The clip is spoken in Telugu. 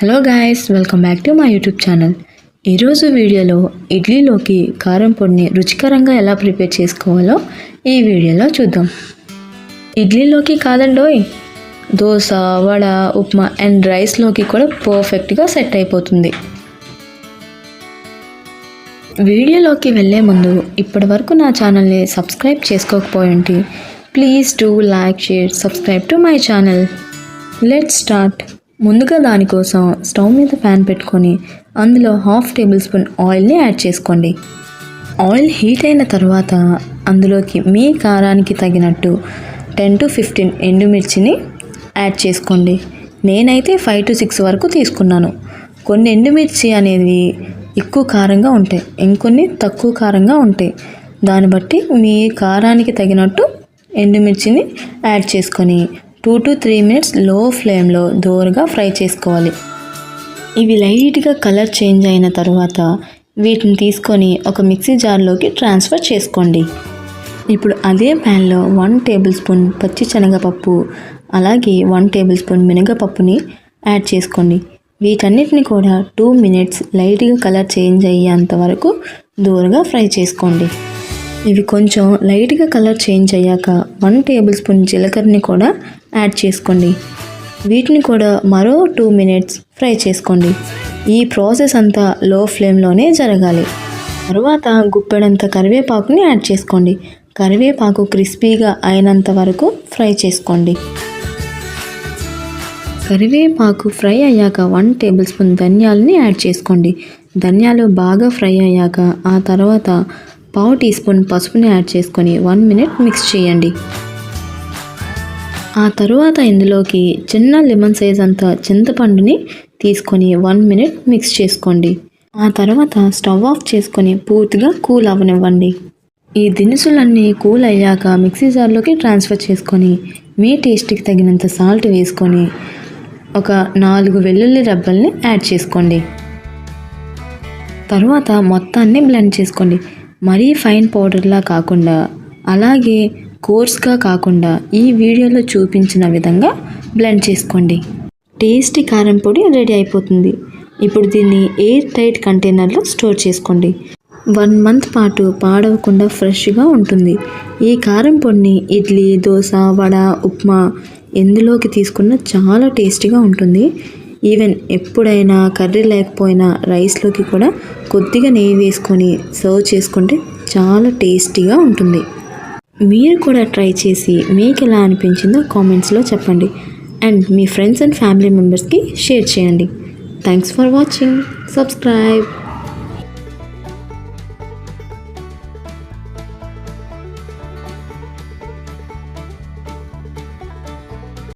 Hello guys, welcome back to my YouTube channel. ఈరోజు వీడియోలో ఇడ్లీలోకి కారం పొడిని రుచికరంగా ఎలా ప్రిపేర్ చేసుకోవాలో ఈ వీడియోలో చూద్దాం. ఇడ్లీలోకి కాదండోయ్, దోశ, వడ, ఉప్మా అండ్ రైస్లోకి కూడా పర్ఫెక్ట్గా సెట్ అయిపోతుంది. వీడియోలోకి వెళ్ళే ముందు ఇప్పటి వరకు నా ఛానల్ని సబ్స్క్రైబ్ చేసుకోకపోయింటి, please do like, share, subscribe to my channel. Let's start. ముందుగా దానికోసం స్టవ్ మీద ప్యాన్ పెట్టుకొని అందులో 1/2 టేబుల్ స్పూన్ ఆయిల్ని యాడ్ చేసుకోండి. ఆయిల్ హీట్ అయిన తర్వాత అందులోకి మీ కారానికి తగినట్టు 10 to 15 ఎండుమిర్చిని యాడ్ చేసుకోండి. నేనైతే 5 to 6 వరకు తీసుకున్నాను. కొన్ని ఎండుమిర్చి అనేవి ఎక్కువ కారంగా ఉంటాయి, ఇంకొన్ని తక్కువ కారంగా ఉంటాయి. దాన్ని బట్టి మీ కారానికి తగినట్టు ఎండుమిర్చిని యాడ్ చేసుకొని 2 to 3 minutes లో ఫ్లేమ్లో దోరగా ఫ్రై చేసుకోవాలి. ఇవి లైట్గా కలర్ చేంజ్ అయిన తర్వాత వీటిని తీసుకొని ఒక మిక్సీ జార్లోకి ట్రాన్స్ఫర్ చేసుకోండి. ఇప్పుడు అదే ప్యాన్లో 1 టేబుల్ స్పూన్ పచ్చి శనగపప్పు, అలాగే 1 టేబుల్ స్పూన్ మినగపప్పుని యాడ్ చేసుకోండి. వీటన్నిటిని కూడా 2 minutes లైట్గా కలర్ చేంజ్ అయ్యేంత వరకు దోరగా ఫ్రై చేసుకోండి. ఇవి కొంచెం లైట్గా కలర్ చేంజ్ అయ్యాక 1 టేబుల్ స్పూన్ జీలకర్రని కూడా యాడ్ చేసుకోండి. వీటిని కూడా మరో 2 minutes ఫ్రై చేసుకోండి. ఈ ప్రాసెస్ అంతా లో ఫ్లేమ్లోనే జరగాలి. తర్వాత గుప్పెడంత కరివేపాకుని యాడ్ చేసుకోండి. కరివేపాకు క్రిస్పీగా అయినంత వరకు ఫ్రై చేసుకోండి. కరివేపాకు ఫ్రై అయ్యాక 1 టేబుల్ స్పూన్ ధనియాలని యాడ్ చేసుకోండి. ధనియాలు బాగా ఫ్రై అయ్యాక ఆ తర్వాత 1/2 టీ స్పూన్ పసుపుని యాడ్ చేసుకొని 1 minute మిక్స్ చేయండి. ఆ తరువాత ఇందులోకి చిన్న లెమన్ సైజ్ అంత చింతపండుని తీసుకొని 1 minute మిక్స్ చేసుకోండి. ఆ తర్వాత స్టవ్ ఆఫ్ చేసుకొని పూర్తిగా కూల్ అవ్వనివ్వండి. ఈ దినుసులన్నీ కూల్ అయ్యాక మిక్సీ జార్లోకి ట్రాన్స్ఫర్ చేసుకొని మీ టేస్ట్కి తగినంత సాల్ట్ వేసుకొని ఒక 4 వెల్లుల్లి రెబ్బల్ని యాడ్ చేసుకోండి. తర్వాత మొత్తాన్ని బ్లెండ్ చేసుకోండి. మరీ ఫైన్ పౌడర్లా కాకుండా, అలాగే కోర్స్గా కాకుండా ఈ వీడియోలో చూపించిన విధంగా బ్లెండ్ చేసుకోండి. టేస్టీ కారం పొడి రెడీ అయిపోతుంది. ఇప్పుడు దీన్ని ఎయిర్ టైట్ కంటైనర్లో స్టోర్ చేసుకోండి. 1 month పాటు పాడవకుండా ఫ్రెష్గా ఉంటుంది. ఈ కారం పొడిని ఇడ్లీ, దోశ, వడ, ఉప్మా ఎందులోకి తీసుకున్నా చాలా టేస్టీగా ఉంటుంది. ఈవెన్ ఎప్పుడైనా కర్రీ లేకపోయినా రైస్లోకి కూడా కొద్దిగా నెయ్యి వేసుకొని సర్వ్ చేసుకుంటే చాలా టేస్టీగా ఉంటుంది. మీరు కూడా ట్రై చేసి మీకు ఎలా అనిపించిందో కామెంట్స్లో చెప్పండి and me friends and family మెంబర్స్కి షేర్ చేయండి. Thanks for watching. సబ్స్క్రైబ్.